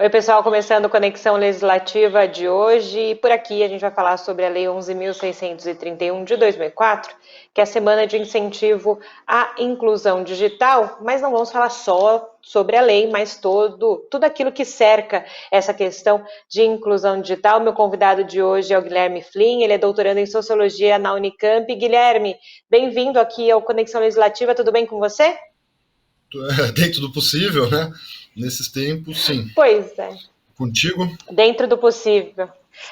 Oi, pessoal, começando a Conexão Legislativa de hoje. E por aqui a gente vai falar sobre a Lei 11.631 de 2004, que é a Semana de Incentivo à Inclusão Digital, mas não vamos falar só sobre a lei, mas tudo aquilo que cerca essa questão de inclusão digital. Meu convidado de hoje é o Guilherme Flynn, ele é doutorando em Sociologia na Unicamp. Guilherme, bem-vindo aqui ao Conexão Legislativa, tudo bem com você? Dentro do possível, né? Nesses tempos, sim. Pois é. Contigo? Dentro do possível.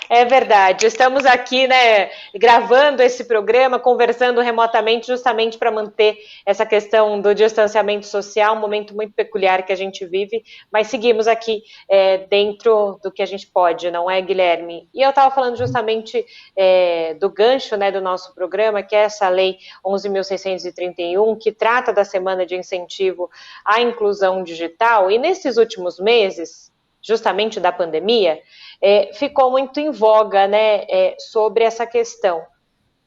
É verdade. Estamos aqui, né, gravando esse programa, conversando remotamente, justamente para manter essa questão do distanciamento social, um momento muito peculiar que a gente vive, mas seguimos aqui dentro do que a gente pode, não é, Guilherme? E eu estava falando justamente do gancho, né, do nosso programa, que é essa lei 11.631, que trata da Semana de Incentivo à Inclusão Digital, e nesses últimos meses, justamente da pandemia, ficou muito em voga, né, sobre essa questão,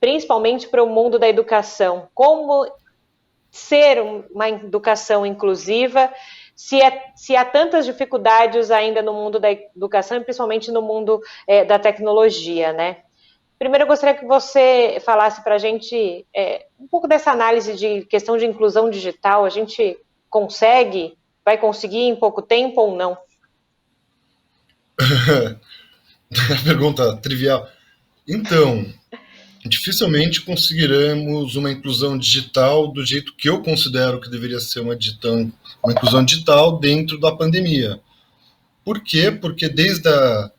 principalmente para o mundo da educação. Como ser uma educação inclusiva, se há tantas dificuldades ainda no mundo da educação, e principalmente no mundo da tecnologia, né? Primeiro, eu gostaria que você falasse para a gente um pouco dessa análise de questão de inclusão digital. A gente vai conseguir em pouco tempo ou não? Pergunta trivial. Então, dificilmente conseguiremos uma inclusão digital do jeito que eu considero que deveria ser uma inclusão digital dentro da pandemia. Por quê? Porque desde a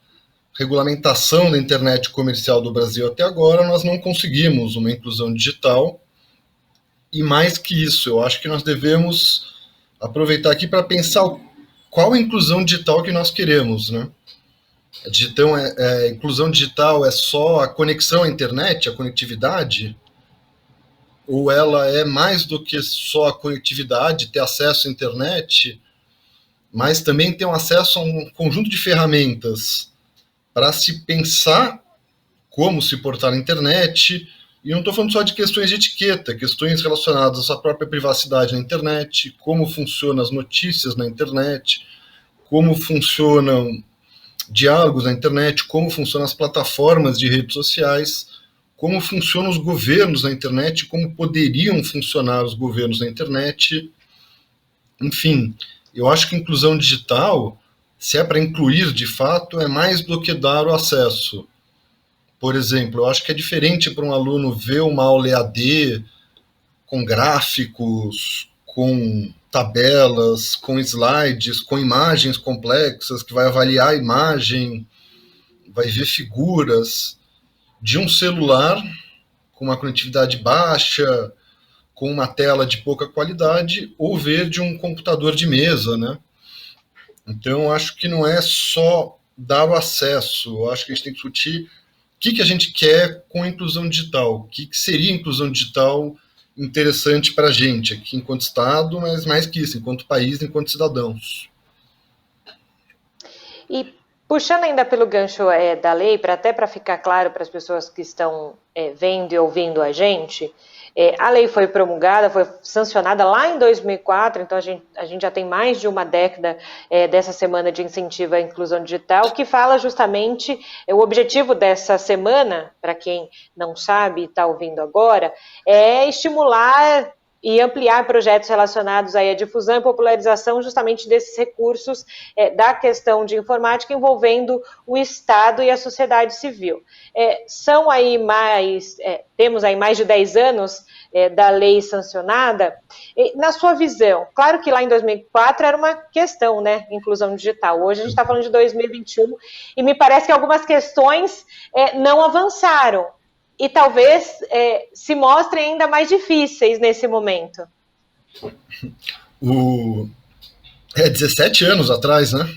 regulamentação da internet comercial do Brasil até agora, nós não conseguimos uma inclusão digital. E mais que isso, eu acho que nós devemos aproveitar aqui para pensar qual a inclusão digital que nós queremos, né? Então, inclusão digital é só a conexão à internet, a conectividade? Ou ela é mais do que só a conectividade, ter acesso à internet, mas também ter um acesso a um conjunto de ferramentas para se pensar como se portar na internet? E não estou falando só de questões de etiqueta, questões relacionadas à própria privacidade na internet, como funcionam as notícias na internet, como funcionam diálogos na internet, como funcionam as plataformas de redes sociais, como funcionam os governos na internet, como poderiam funcionar os governos na internet. Enfim, eu acho que inclusão digital, se é para incluir de fato, é mais do que dar o acesso. Por exemplo, eu acho que é diferente para um aluno ver uma aula EAD com gráficos, com tabelas, com slides, com imagens complexas, que vai avaliar a imagem, vai ver figuras, de um celular com uma conectividade baixa, com uma tela de pouca qualidade, ou ver de um computador de mesa, né? Então, acho que não é só dar o acesso, eu acho que a gente tem que discutir o que a gente quer com a inclusão digital, o que seria inclusão digital interessante para a gente aqui enquanto Estado, mas mais que isso, enquanto país, enquanto cidadãos. E puxando ainda pelo gancho da lei, até para ficar claro para as pessoas que estão vendo e ouvindo a gente, a lei foi promulgada, foi sancionada lá em 2004, então a gente já tem mais de uma década dessa semana de incentivo à inclusão digital, que fala justamente, o objetivo dessa semana, para quem não sabe e está ouvindo agora, é estimular e ampliar projetos relacionados aí à difusão e popularização justamente desses recursos da questão de informática envolvendo o Estado e a sociedade civil. São aí temos aí mais de 10 anos da lei sancionada. Na sua visão, claro que lá em 2004 era uma questão, né, inclusão digital. Hoje a gente está falando de 2021 e me parece que algumas questões não avançaram. E talvez se mostrem ainda mais difíceis nesse momento. 17 anos atrás, né?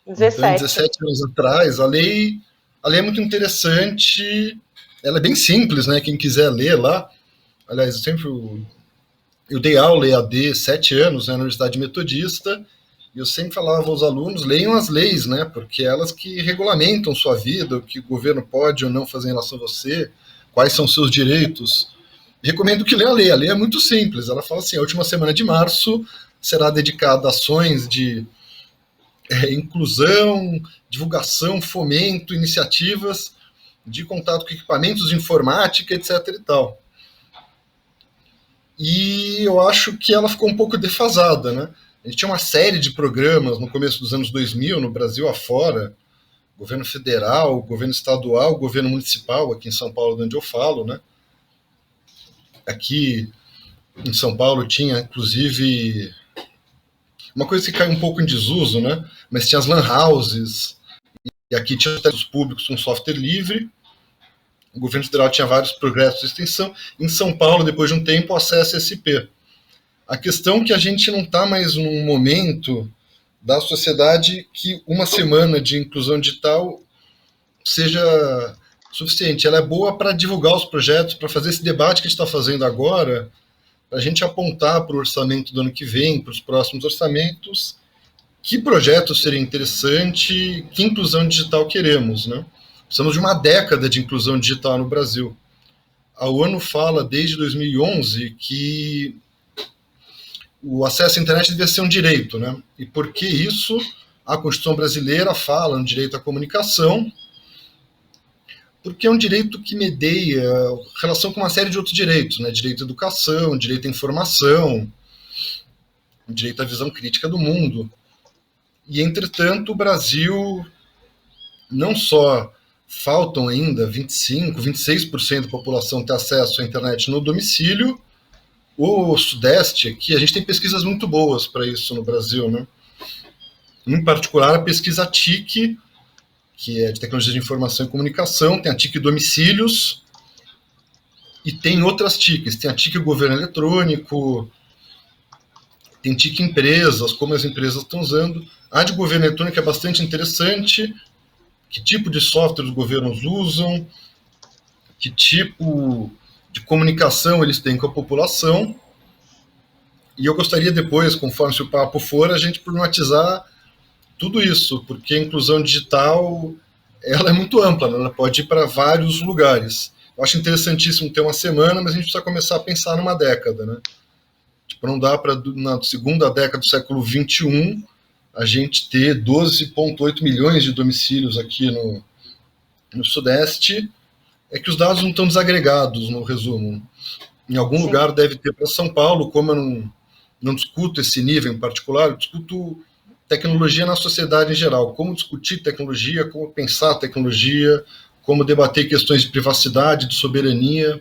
17. Então, 17 anos atrás, a lei é muito interessante, ela é bem simples, né? Quem quiser ler lá, aliás, eu dei aula EAD 7 anos, né, na Universidade Metodista, e eu sempre falava aos alunos, leiam as leis, né, porque elas que regulamentam sua vida, o que o governo pode ou não fazer em relação a você, quais são seus direitos. Recomendo que leia a lei é muito simples, ela fala assim, a última semana de março será dedicada a ações de inclusão, divulgação, fomento, iniciativas de contato com equipamentos de informática, etc. e tal. E eu acho que ela ficou um pouco defasada, né? A gente tinha uma série de programas no começo dos anos 2000, no Brasil afora, governo federal, governo estadual, governo municipal, aqui em São Paulo, de onde eu falo, né? Aqui em São Paulo tinha, inclusive, uma coisa que caiu um pouco em desuso, né? Mas tinha as lan houses, e aqui tinha os públicos com software livre. O governo federal tinha vários progressos de extensão. Em São Paulo, depois de um tempo, o acesso SP. A questão é que a gente não está mais num momento da sociedade que uma semana de inclusão digital seja suficiente. Ela é boa para divulgar os projetos, para fazer esse debate que a gente está fazendo agora, para a gente apontar para o orçamento do ano que vem, para os próximos orçamentos, que projeto seria interessante, que inclusão digital queremos, né? Precisamos de uma década de inclusão digital no Brasil. A ONU fala desde 2011 que o acesso à internet deve ser um direito, né? E por que isso? A Constituição brasileira fala no direito à comunicação, porque é um direito que medeia relação com uma série de outros direitos, né? Direito à educação, direito à informação, direito à visão crítica do mundo. E, entretanto, o Brasil não só faltam ainda 25%, 26% da população ter acesso à internet no domicílio. O Sudeste aqui, a gente tem pesquisas muito boas para isso no Brasil, né? Em particular, a pesquisa TIC, que é de tecnologia de informação e comunicação, tem a TIC domicílios e tem outras TICs. Tem a TIC governo eletrônico, tem TIC empresas, como as empresas estão usando. A de governo eletrônico é bastante interessante. Que tipo de software os governos usam, que tipo de comunicação eles têm com a população. E eu gostaria depois, conforme o papo for, a gente problematizar tudo isso, porque a inclusão digital ela é muito ampla, né? Ela pode ir para vários lugares. Eu acho interessantíssimo ter uma semana, mas a gente precisa começar a pensar numa década, né? Tipo, não dá para, na segunda década do século XXI, a gente ter 12,8 milhões de domicílios aqui no Sudeste, é que os dados não estão desagregados, no resumo. Em algum Sim. lugar deve ter para São Paulo, como eu não discuto esse nível em particular, eu discuto tecnologia na sociedade em geral, como discutir tecnologia, como pensar tecnologia, como debater questões de privacidade, de soberania,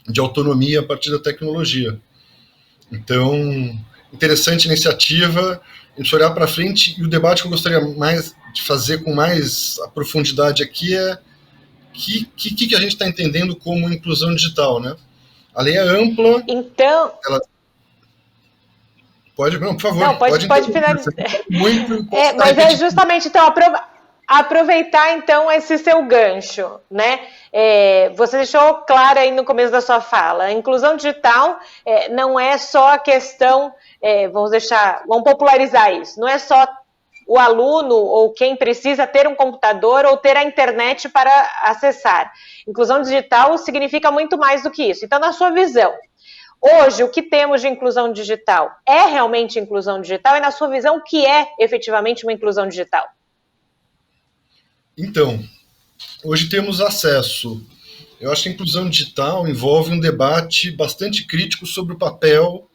de autonomia a partir da tecnologia. Então, interessante iniciativa, a gente olhar para frente, e o debate que eu gostaria mais de fazer com mais profundidade aqui é que a gente está entendendo como inclusão digital, né? A lei é ampla. Então... Ela... Pode, não, por favor. Não, pode finalizar. Muito mas é justamente, então, aproveitar, então, esse seu gancho, né? Você deixou claro aí no começo da sua fala, a inclusão digital não é só a questão, vamos popularizar isso, não é só o aluno ou quem precisa ter um computador ou ter a internet para acessar. Inclusão digital significa muito mais do que isso. Então, na sua visão, hoje, o que temos de inclusão digital é realmente inclusão digital? E, na sua visão, o que é efetivamente uma inclusão digital? Então, hoje temos acesso. Eu acho que a inclusão digital envolve um debate bastante crítico sobre o papel,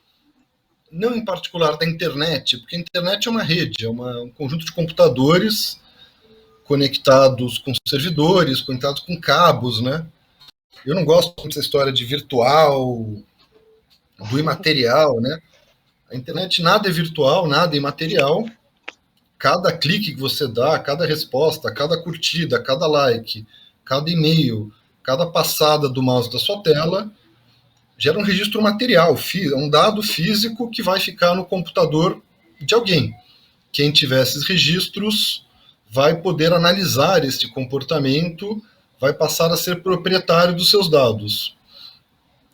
não em particular da internet, porque a internet é uma rede, é um conjunto de computadores conectados com servidores, conectados com cabos, né? Eu não gosto muito dessa história de virtual, do imaterial, né? A internet nada é virtual, nada é imaterial. Cada clique que você dá, cada resposta, cada curtida, cada like, cada e-mail, cada passada do mouse da sua tela gera um registro material, um dado físico que vai ficar no computador de alguém. Quem tiver esses registros vai poder analisar este comportamento, vai passar a ser proprietário dos seus dados.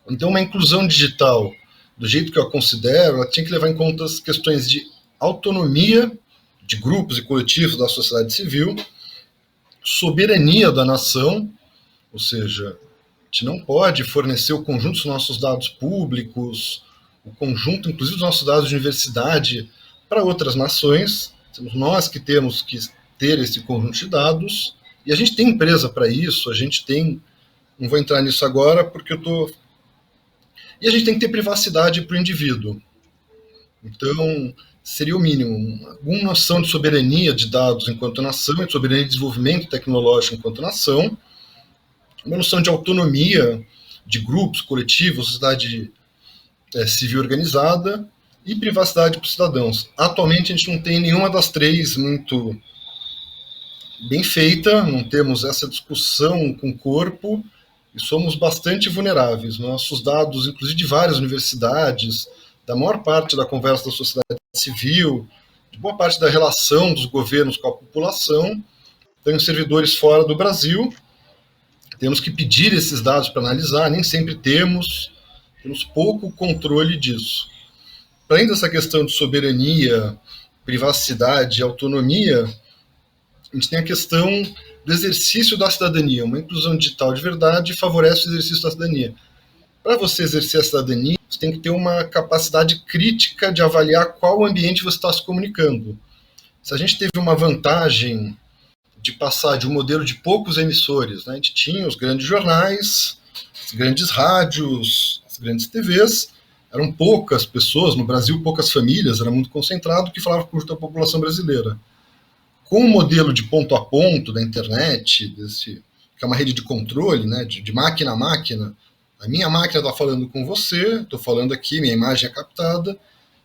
Então, uma inclusão digital, do jeito que eu a considero, ela tinha que levar em conta as questões de autonomia de grupos e coletivos da sociedade civil, soberania da nação, ou seja, a gente não pode fornecer o conjunto dos nossos dados públicos, o conjunto, inclusive, dos nossos dados de universidade para outras nações. Somos nós que temos que ter esse conjunto de dados, e a gente tem empresa para isso, a gente tem, não vou entrar nisso agora, porque eu estou... E a gente tem que ter privacidade para o indivíduo. Então, seria o mínimo, alguma noção de soberania de dados enquanto nação, de soberania de desenvolvimento tecnológico enquanto nação, uma noção de autonomia de grupos, coletivos, sociedade civil organizada e privacidade para os cidadãos. Atualmente a gente não tem nenhuma das três muito bem feita, não temos essa discussão com o corpo e somos bastante vulneráveis. Nossos dados, inclusive de várias universidades, da maior parte da conversa da sociedade civil, de boa parte da relação dos governos com a população, tem servidores fora do Brasil, temos que pedir esses dados para analisar, nem sempre temos pouco controle disso. Para além dessa questão de soberania, privacidade e autonomia, a gente tem a questão do exercício da cidadania. Uma inclusão digital de verdade favorece o exercício da cidadania. Para você exercer a cidadania, você tem que ter uma capacidade crítica de avaliar qual ambiente você está se comunicando. Se a gente teve uma vantagem de passar de um modelo de poucos emissores, né? A gente tinha os grandes jornais, as grandes rádios, as grandes TVs, eram poucas pessoas, no Brasil poucas famílias, era muito concentrado, que falava com a população brasileira. Com o modelo de ponto a ponto da internet, que é uma rede de controle, né? de máquina a máquina, a minha máquina está falando com você, estou falando aqui, minha imagem é captada,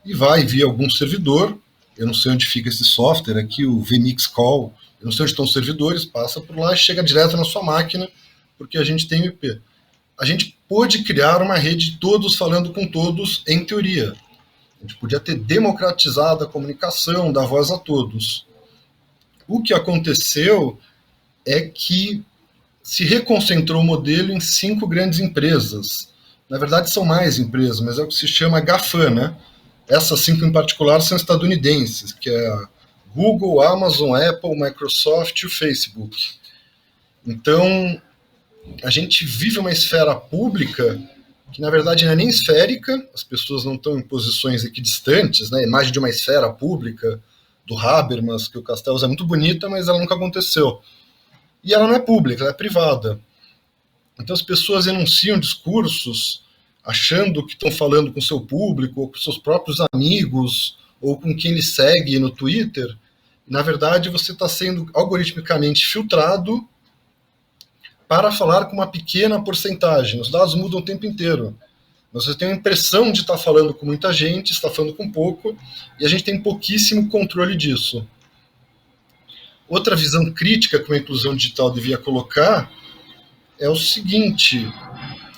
e vai via algum servidor, eu não sei onde fica esse software aqui, o VMix Call, eu não sei onde estão os servidores, passa por lá e chega direto na sua máquina, porque a gente tem o IP. A gente pôde criar uma rede de todos falando com todos, em teoria. A gente podia ter democratizado a comunicação, dar voz a todos. O que aconteceu é que se reconcentrou o modelo em 5 grandes empresas. Na verdade, são mais empresas, mas é o que se chama GAFAM, né? Essas 5 em particular são estadunidenses, que é a Google, Amazon, Apple, Microsoft e o Facebook. Então, a gente vive uma esfera pública que, na verdade, não é nem esférica, as pessoas não estão em posições equidistantes, né? A imagem de uma esfera pública do Habermas, que o Castells é muito bonita, mas ela nunca aconteceu. E ela não é pública, ela é privada. Então as pessoas enunciam discursos achando que estão falando com seu público, ou com seus próprios amigos, ou com quem lhe segue no Twitter. E, na verdade, você está sendo algoritmicamente filtrado para falar com uma pequena porcentagem. Os dados mudam o tempo inteiro. Você tem a impressão de estar falando com muita gente, está falando com pouco, e a gente tem pouquíssimo controle disso. Outra visão crítica que uma inclusão digital devia colocar é o seguinte: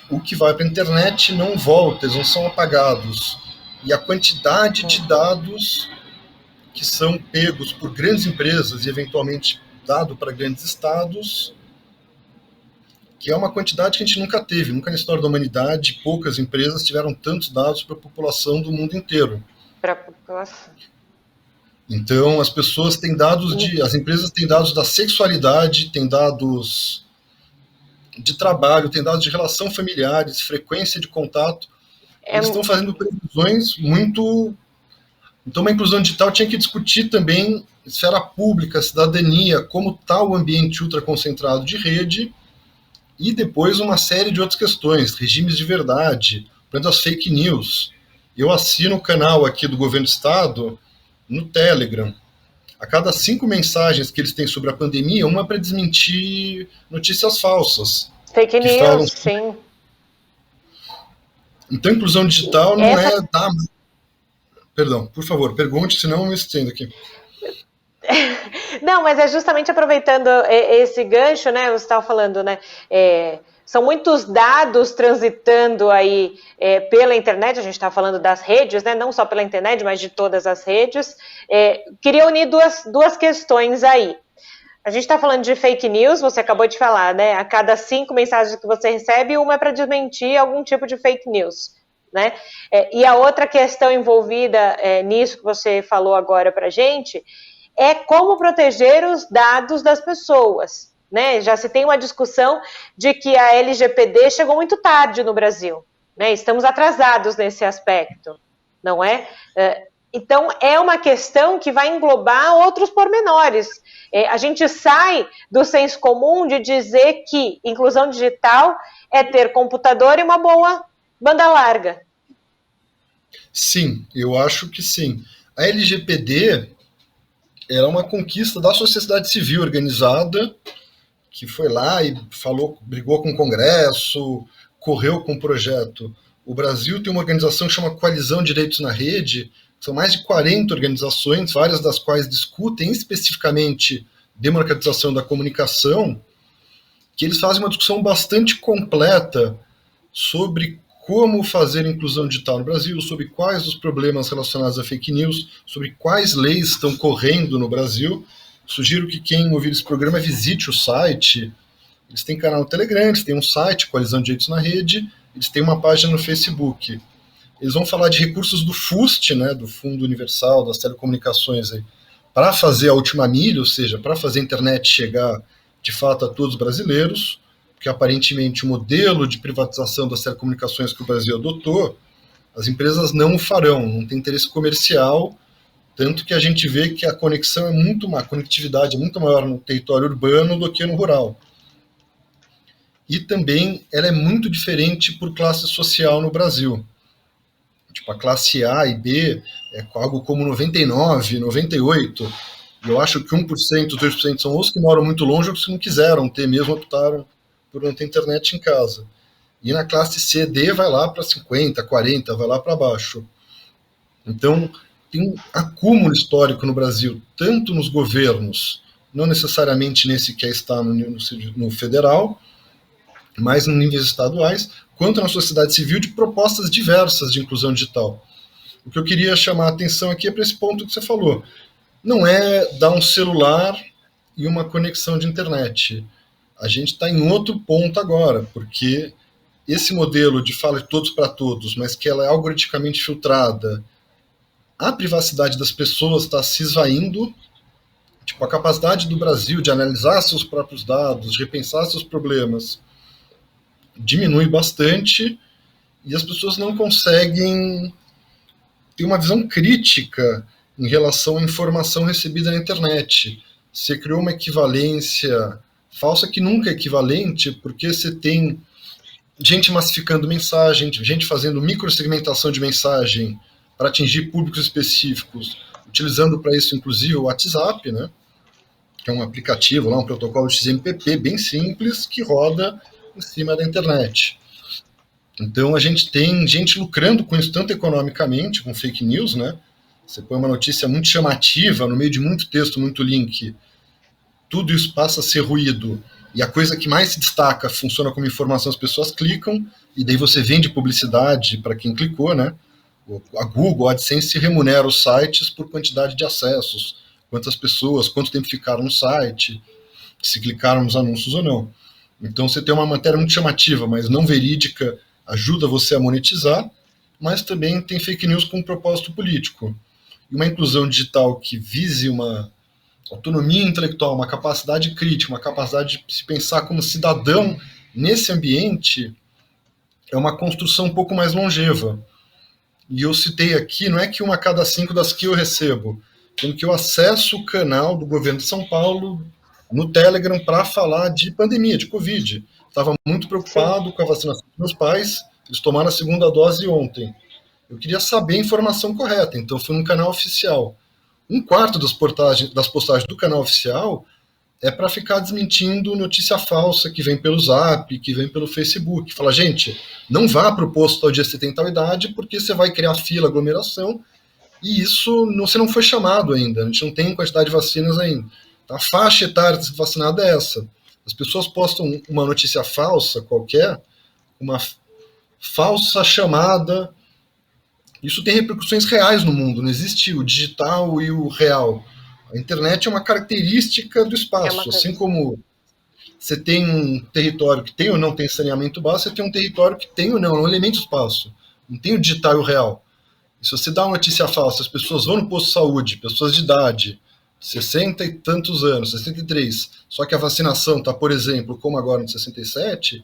o que vai para a internet não volta, eles não são apagados. E a quantidade de dados que são pegos por grandes empresas e eventualmente dado para grandes estados, que é uma quantidade que a gente nunca teve, nunca na história da humanidade, poucas empresas tiveram tantos dados para a população do mundo inteiro. Para a população. Então, as pessoas têm dados as empresas têm dados da sexualidade, têm dados de trabalho, têm dados de relação familiares, frequência de contato. Eles estão fazendo previsões muito... Então, uma inclusão digital tinha que discutir também esfera pública, cidadania, como está o ambiente ultraconcentrado de rede, e depois uma série de outras questões, regimes de verdade, por exemplo, as fake news. Eu assino o canal aqui do Governo do Estado no Telegram. A cada 5 mensagens que eles têm sobre a pandemia, uma é para desmentir notícias falsas. Fake news, falam... sim. Então, inclusão digital não é dar... Perdão, por favor, pergunte, senão eu me estendo aqui. Não, mas é justamente aproveitando esse gancho, né? Você estava falando, né? São muitos dados transitando aí pela internet, a gente está falando das redes, né? Não só pela internet, mas de todas as redes. Queria unir duas questões aí. A gente está falando de fake news, você acabou de falar, né? A cada 5 mensagens que você recebe, uma é para desmentir algum tipo de fake news, né? E a outra questão envolvida nisso que você falou agora para a gente é como proteger os dados das pessoas, né? Já se tem uma discussão de que a LGPD chegou muito tarde no Brasil, né? Estamos atrasados nesse aspecto, não é? Então, é uma questão que vai englobar outros pormenores. A gente sai do senso comum de dizer que inclusão digital é ter computador e uma boa banda larga. Sim, eu acho que sim. A LGPD era uma conquista da sociedade civil organizada, que foi lá e falou, brigou com o Congresso, correu com o projeto. O Brasil tem uma organização que chama Coalizão Direitos na Rede, são mais de 40 organizações, várias das quais discutem especificamente democratização da comunicação, que eles fazem uma discussão bastante completa sobre como fazer inclusão digital no Brasil, sobre quais os problemas relacionados a fake news, sobre quais leis estão correndo no Brasil. Sugiro que quem ouvir esse programa visite o site. Eles têm canal no Telegram, eles têm um site, Coalizão de Direitos na Rede, eles têm uma página no Facebook. Eles vão falar de recursos do FUST, né, do Fundo Universal das Telecomunicações, para fazer a última milha, ou seja, para fazer a internet chegar de fato a todos os brasileiros, porque aparentemente o modelo de privatização das telecomunicações que o Brasil adotou, as empresas não o farão, não tem interesse comercial, tanto que a gente vê que a conexão é muito maior, a conectividade é muito maior no território urbano do que no rural. E também ela é muito diferente por classe social no Brasil. Tipo, a classe A e B é algo como 99, 98, e eu acho que 1%, 2% são os que moram muito longe ou os que não quiseram ter mesmo, optaram por não ter internet em casa. E na classe C, D vai lá para 50, 40, vai lá para baixo. Então, tem um acúmulo histórico no Brasil, tanto nos governos, não necessariamente nesse que está no federal, mas em níveis estaduais, quanto na sociedade civil, de propostas diversas de inclusão digital. O que eu queria chamar a atenção aqui é para esse ponto que você falou. Não é dar um celular e uma conexão de internet. A gente está em outro ponto agora, porque esse modelo de fala de todos para todos, mas que ela é algoritmicamente filtrada, a privacidade das pessoas está se esvaindo, tipo, a capacidade do Brasil de analisar seus próprios dados, de repensar seus problemas, diminui bastante, e as pessoas não conseguem ter uma visão crítica em relação à informação recebida na internet. Você criou uma equivalência falsa que nunca é equivalente, porque você tem gente massificando mensagem, gente fazendo microsegmentação de mensagem para atingir públicos específicos, utilizando para isso, inclusive, o WhatsApp, né, que é um aplicativo, lá, um protocolo XMPP bem simples, que roda em cima da internet. Então, a gente tem gente lucrando com isso, tanto economicamente, com fake news, né? Você põe uma notícia muito chamativa, no meio de muito texto, muito link, tudo isso passa a ser ruído, e a coisa que mais se destaca funciona como informação, as pessoas clicam, e daí você vende publicidade para quem clicou, né? A Google, a AdSense remunera os sites por quantidade de acessos, quantas pessoas, quanto tempo ficaram no site, se clicaram nos anúncios ou não. Então você tem uma matéria muito chamativa, mas não verídica, ajuda você a monetizar, mas também tem fake news com um propósito político. E uma inclusão digital que vise uma autonomia intelectual, uma capacidade crítica, uma capacidade de se pensar como cidadão nesse ambiente, é uma construção um pouco mais longeva. E eu citei aqui, não é que 1 a cada 5 das que eu recebo, sendo que eu acesso o canal do governo de São Paulo no Telegram para falar de pandemia, de Covid. Estava muito preocupado com a vacinação dos meus pais, eles tomaram a segunda dose ontem. Eu queria saber a informação correta, então fui num canal oficial. 1/4 das postagens do canal oficial é para ficar desmentindo notícia falsa que vem pelo Zap, que vem pelo Facebook. Fala, gente, não vá para o posto ao dia que você tem tal idade, porque você vai criar fila, aglomeração, e isso você não foi chamado ainda, a gente não tem quantidade de vacinas ainda. A faixa etária de ser vacinado é essa. As pessoas postam uma notícia falsa qualquer, uma falsa chamada. Isso tem repercussões reais no mundo, não existe o digital e o real. A internet é uma característica do espaço, assim como você tem um território que tem ou não tem saneamento básico, você tem um território que tem ou não, é um elemento do espaço. Não tem o digital e o real. E se você dá uma notícia falsa, as pessoas vão no posto de saúde, pessoas de idade, 60 e tantos anos, 63, só que a vacinação está, por exemplo, como agora no 67,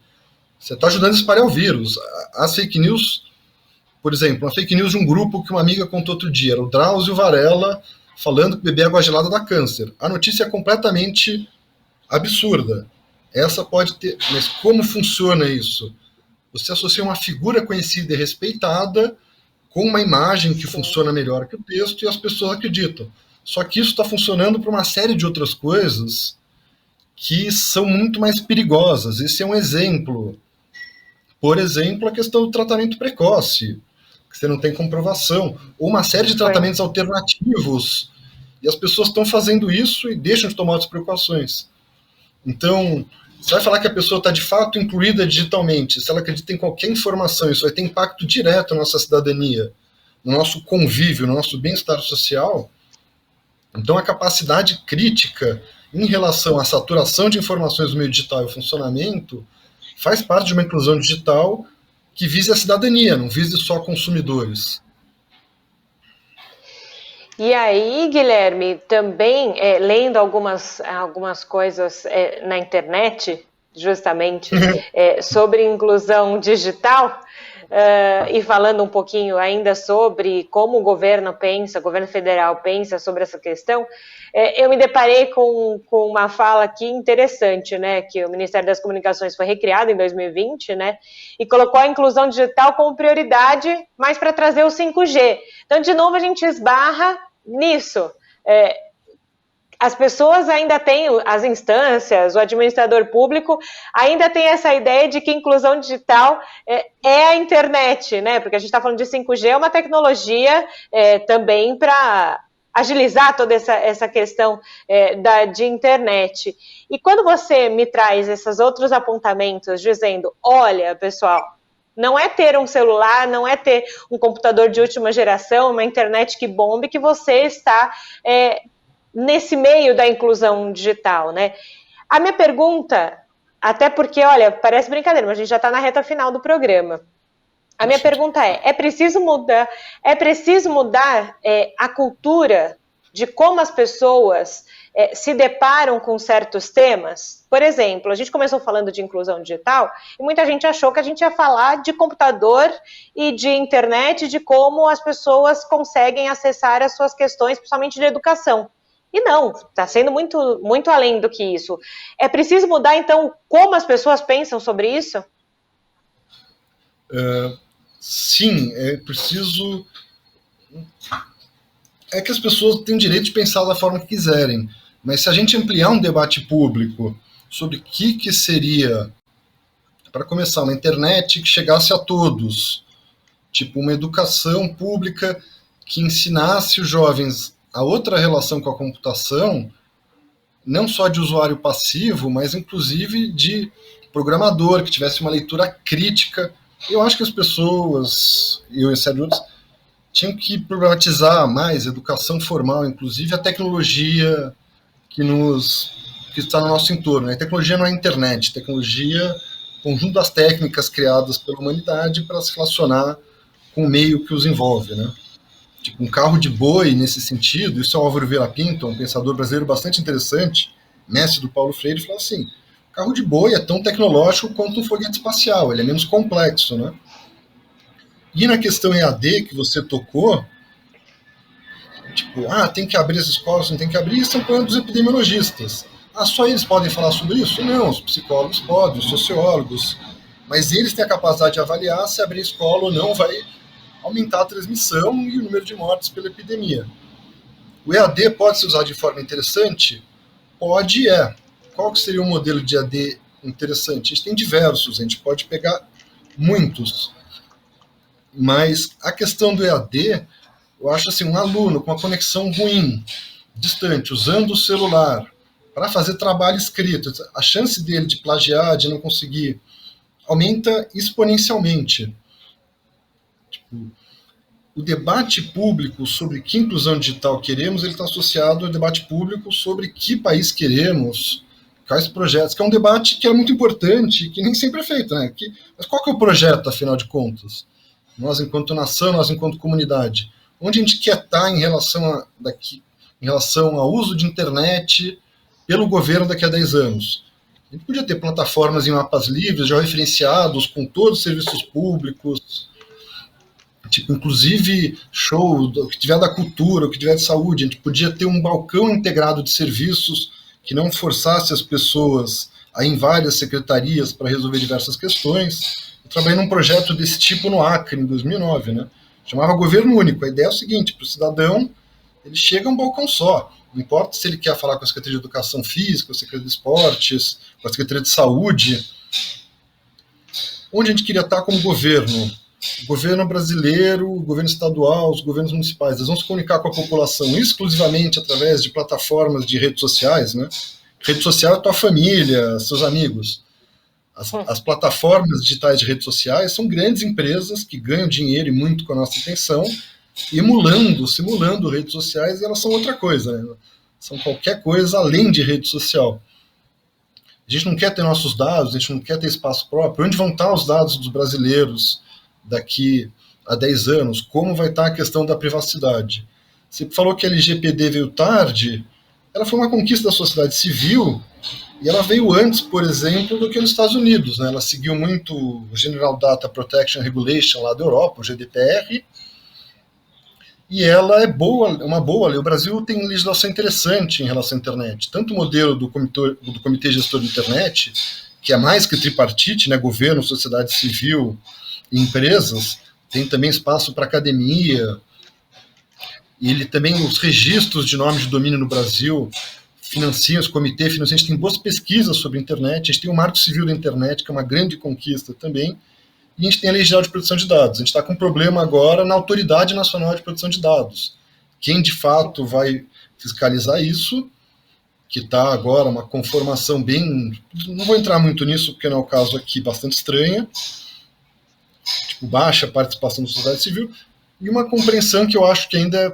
você está ajudando a espalhar o vírus. As fake news por exemplo, uma fake news de um grupo que uma amiga contou outro dia, era o Drauzio Varela falando que beber água gelada dá câncer. A notícia é completamente absurda. Essa pode ter... Mas como funciona isso? Você associa uma figura conhecida e respeitada com uma imagem que funciona melhor que o texto e as pessoas acreditam. Só que isso está funcionando para uma série de outras coisas que são muito mais perigosas. Esse é um exemplo. Por exemplo, a questão do tratamento precoce, que você não tem comprovação, ou uma série de tratamentos alternativos, e as pessoas estão fazendo isso e deixam de tomar outras precauções. Então, você vai falar que a pessoa está de fato incluída digitalmente, se ela acredita em qualquer informação, isso vai ter impacto direto na nossa cidadania, no nosso convívio, no nosso bem-estar social. Então, a capacidade crítica em relação à saturação de informações no meio digital e o funcionamento faz parte de uma inclusão digital que vise a cidadania, não vise só consumidores. E aí, Guilherme, também lendo algumas coisas na internet, justamente, sobre inclusão digital, e falando um pouquinho ainda sobre como o governo federal pensa sobre essa questão, eu me deparei com uma fala aqui interessante, né, que o Ministério das Comunicações foi recriado em 2020, né, e colocou a inclusão digital como prioridade, mas para trazer o 5G. Então, de novo, a gente esbarra nisso. As pessoas ainda têm, as instâncias, o administrador público ainda tem essa ideia de que inclusão digital é a internet, né? Porque a gente está falando de 5G, é uma tecnologia também para agilizar toda essa questão de internet. E quando você me traz esses outros apontamentos dizendo, olha, pessoal, não é ter um celular, não é ter um computador de última geração, uma internet que bombe, que você está nesse meio da inclusão digital, né? A minha pergunta, até porque, olha, parece brincadeira, mas a gente já está na reta final do programa. A minha pergunta é preciso mudar a cultura de como as pessoas se deparam com certos temas? Por exemplo, a gente começou falando de inclusão digital e muita gente achou que a gente ia falar de computador e de internet, de como as pessoas conseguem acessar as suas questões, principalmente de educação. E não, está sendo muito, muito além do que isso. É preciso mudar, então, como as pessoas pensam sobre isso? Sim, é preciso... É que as pessoas têm o direito de pensar da forma que quiserem, mas se a gente ampliar um debate público sobre o que seria, para começar, uma internet que chegasse a todos, tipo uma educação pública que ensinasse os jovens a outra relação com a computação, não só de usuário passivo, mas inclusive de programador, que tivesse uma leitura crítica. Eu acho que as pessoas, eu e sério outros, tinham que problematizar mais a educação formal, inclusive a tecnologia que está no nosso entorno. A tecnologia não é a internet, tecnologia é o conjunto das técnicas criadas pela humanidade para se relacionar com o meio que os envolve, né? Tipo, um carro de boi, nesse sentido, isso é o Álvaro Vieira Pinto, um pensador brasileiro bastante interessante, mestre do Paulo Freire, fala assim, carro de boi é tão tecnológico quanto um foguete espacial, ele é menos complexo, né? E na questão EAD que você tocou, tipo, tem que abrir as escolas, não tem que abrir, isso é um problema dos epidemiologistas. Só eles podem falar sobre isso? Não, os psicólogos podem, os sociólogos, mas eles têm a capacidade de avaliar se abrir escola ou não vai aumentar a transmissão e o número de mortes pela epidemia. O EAD pode ser usado de forma interessante? Pode, Qual que seria um modelo de EAD interessante? A gente tem diversos, a gente pode pegar muitos. Mas a questão do EAD, eu acho assim, um aluno com uma conexão ruim, distante, usando o celular para fazer trabalho escrito, a chance dele de plagiar, de não conseguir, aumenta exponencialmente. Tipo, o debate público sobre que inclusão digital queremos, ele está associado ao debate público sobre que país queremos, quais projetos, que é um debate que é muito importante, que nem sempre é feito, né? Mas qual que é o projeto, afinal de contas? Nós, enquanto nação, nós, enquanto comunidade, onde a gente quer estar em relação ao uso de internet pelo governo daqui a 10 anos? A gente podia ter plataformas em mapas livres, já referenciados, com todos os serviços públicos, inclusive show, o que tiver da cultura, o que tiver de saúde, a gente podia ter um balcão integrado de serviços que não forçasse as pessoas a ir em várias secretarias para resolver diversas questões. Eu trabalhei num projeto desse tipo no Acre, em 2009, né? Chamava Governo Único. A ideia é o seguinte, para o cidadão, ele chega a um balcão só. Não importa se ele quer falar com a Secretaria de Educação Física, com a Secretaria de Esportes, com a Secretaria de Saúde. Onde a gente queria estar como governo? O governo brasileiro, o governo estadual, os governos municipais, eles vão se comunicar com a população exclusivamente através de plataformas de redes sociais, né? Rede social é a tua família, seus amigos. As plataformas digitais de redes sociais são grandes empresas que ganham dinheiro e muito com a nossa atenção, simulando redes sociais, e elas são outra coisa, né? São qualquer coisa além de rede social. A gente não quer ter nossos dados, a gente não quer ter espaço próprio. Onde vão estar os dados dos brasileiros daqui a 10 anos? Como vai estar a questão da privacidade? Você falou que a LGPD veio tarde, ela foi uma conquista da sociedade civil, e ela veio antes, por exemplo, do que nos Estados Unidos, né? Ela seguiu muito o General Data Protection Regulation lá da Europa, o GDPR, e ela é uma boa lei. O Brasil tem legislação interessante em relação à internet. Tanto o modelo do Comitê Gestor de Internet, que é mais que tripartite, né? Governo, sociedade civil e empresas, tem também espaço para academia, e ele também, os registros de nomes de domínio no Brasil financiam esse comitê, a gente tem boas pesquisas sobre a internet, a gente tem o Marco Civil da Internet, que é uma grande conquista também, e a gente tem a Lei Geral de Proteção de Dados. A gente está com um problema agora na Autoridade Nacional de Proteção de Dados. Quem, de fato, vai fiscalizar isso, que está agora uma conformação bem... Não vou entrar muito nisso, porque não é o caso aqui, bastante estranha, tipo, baixa participação da sociedade civil, e uma compreensão que eu acho que ainda é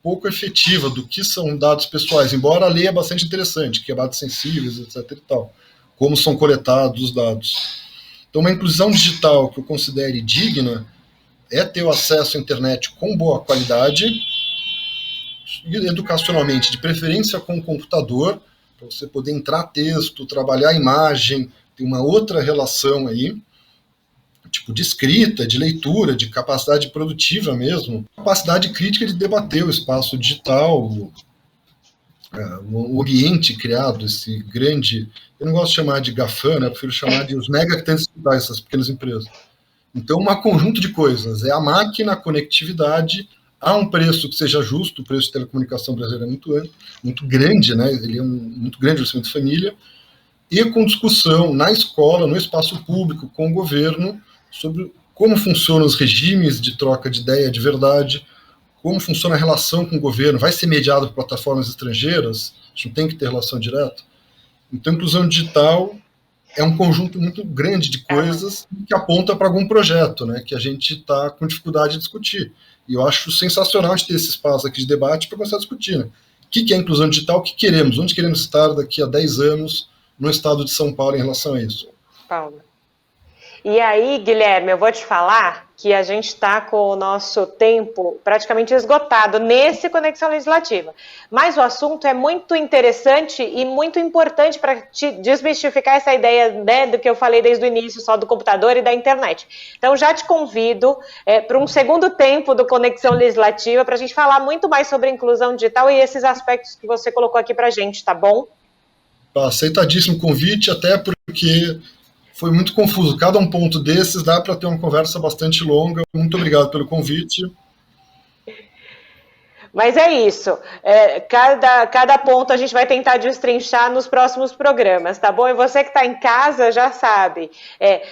pouco efetiva do que são dados pessoais, embora a lei é bastante interessante, que é dados sensíveis, etc. e tal, como são coletados os dados. Então, uma inclusão digital que eu considere digna é ter o acesso à internet com boa qualidade, educacionalmente, de preferência com o computador, para você poder entrar texto, trabalhar a imagem, tem uma outra relação aí, tipo de escrita, de leitura, de capacidade produtiva mesmo, capacidade crítica de debater o espaço digital, o ambiente criado, esse grande... Eu não gosto de chamar de GAFAM, né? Eu prefiro chamar de os megagigantes digitais, essas pequenas empresas. Então, um conjunto de coisas. É a máquina, a conectividade, a um preço que seja justo. O preço de telecomunicação brasileira é muito grande, né? Ele é muito grande o orçamento de família. E com discussão na escola, no espaço público, com o governo, sobre como funcionam os regimes de troca de ideia de verdade, como funciona a relação com o governo, vai ser mediado por plataformas estrangeiras, a gente não tem que ter relação direta. Então, inclusão digital é um conjunto muito grande de coisas que aponta para algum projeto, né, que a gente está com dificuldade de discutir. E eu acho sensacional de ter esse espaço aqui de debate para começar a discutir. Né? O que é inclusão digital, o que queremos, onde queremos estar daqui a 10 anos no estado de São Paulo em relação a isso. Paulo. E aí, Guilherme, eu vou te falar que a gente está com o nosso tempo praticamente esgotado nesse Conexão Legislativa. Mas o assunto é muito interessante e muito importante para te desmistificar essa ideia, né, do que eu falei desde o início, só do computador e da internet. Então, já te convido para um segundo tempo do Conexão Legislativa para a gente falar muito mais sobre inclusão digital e esses aspectos que você colocou aqui para a gente, tá bom? Aceitadíssimo o convite, até porque... foi muito confuso. Cada um ponto desses dá para ter uma conversa bastante longa. Muito obrigado pelo convite. Mas é isso. Cada ponto a gente vai tentar destrinchar nos próximos programas, tá bom? E você que está em casa já sabe.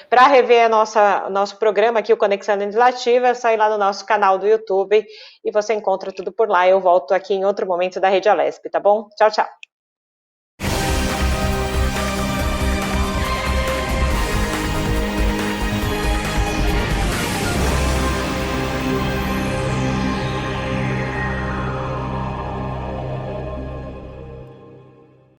Para rever nosso programa aqui, o Conexão Legislativa, é só ir lá no nosso canal do YouTube e você encontra tudo por lá. Eu volto aqui em outro momento da Rede Alesp, tá bom? Tchau, tchau.